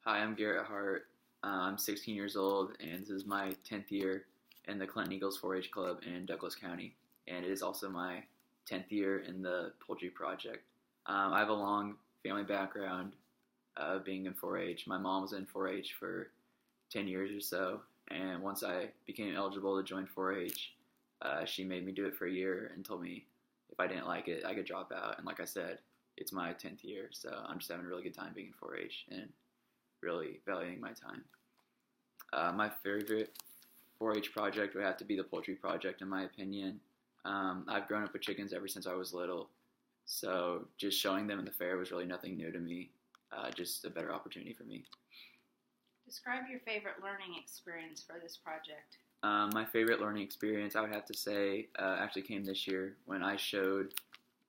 Hi, I'm Garrett Hart. I'm 16 years old, and this is my 10th year in the Clinton Eagles 4-H Club in Douglas County, and it is also my 10th year in the Poultry Project. I have a long family background being in 4-H. My mom was in 4-H for 10 years or so, and once I became eligible to join 4-H, she made me do it for a year and told me if I didn't like it, I could drop out. And like I said, it's my 10th year, so I'm just having a really good time being in 4-H and really valuing my time. My favorite 4-H project would have to be the Poultry Project, in my opinion. I've grown up with chickens ever since I was little, so just showing them in the fair was really nothing new to me, just a better opportunity for me. Describe your favorite learning experience for this project. My favorite learning experience, I would have to say, actually came this year when I showed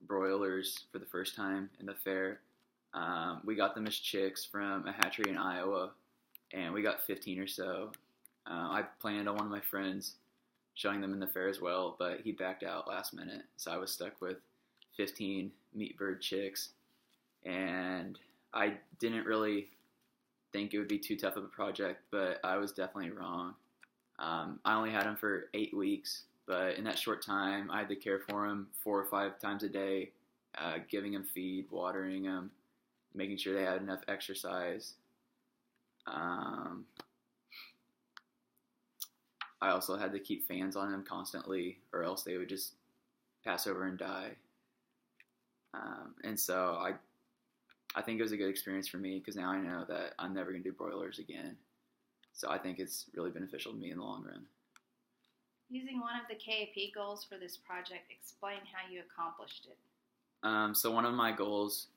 broilers for the first time in the fair. We got them as chicks from a hatchery in Iowa, and we got 15 or so. I planned on one of my friends showing them in the fair as well, but he backed out last minute, so I was stuck with 15 meat bird chicks, and I didn't really think it would be too tough of a project, but I was definitely wrong. I only had them for 8 weeks, but in that short time, I had to care for them 4 or 5 times a day, giving them feed, watering them, making sure they had enough exercise. I also had to keep fans on them constantly, or else they would just pass over and die. And so I think it was a good experience for me because now I know that I'm never going to do broilers again. So I think it's really beneficial to me in the long run. Using one of the KAP goals for this project, explain how you accomplished it. So one of my goals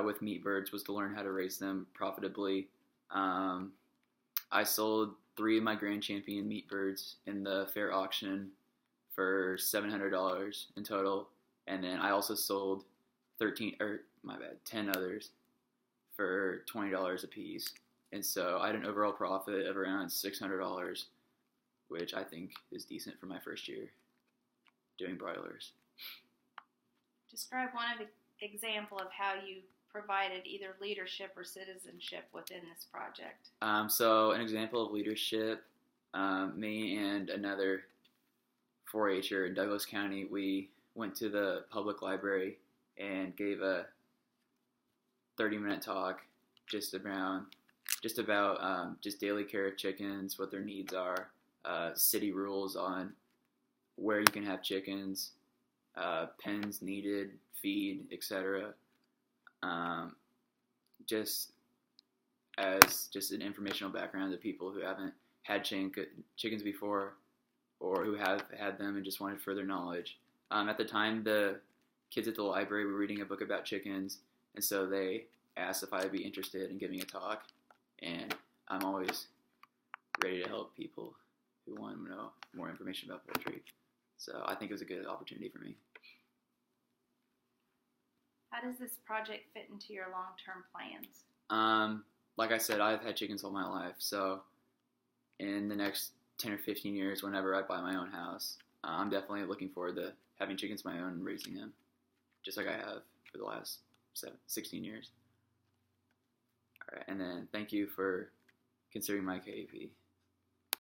with meat birds was to learn how to raise them profitably. I sold 3 of my Grand Champion meat birds in the fair auction for $700 in total, and then I also sold 10 others for $20 a piece. And so I had an overall profit of around $600, which I think is decent for my first year doing broilers. Describe one example of how you provided either leadership or citizenship within this project. So an example of leadership, me and another 4-H'er in Douglas County, we went to the public library and gave a 30-minute talk just about daily care of chickens, what their needs are, city rules on where you can have chickens, pens needed, feed, etc. Just as an informational background to people who haven't had chickens before or who have had them and just wanted further knowledge. At the time, the kids at the library were reading a book about chickens, and so they asked if I'd be interested in giving a talk, and I'm always ready to help people who want to know more information about poultry. So I think it was a good opportunity for me. How does this project fit into your long-term plans? Like I said, I've had chickens all my life, so in the next 10 or 15 years, whenever I buy my own house, I'm definitely looking forward to having chickens of my own and raising them, just like I have for the last 16 years. All right, and then thank you for considering my KAP.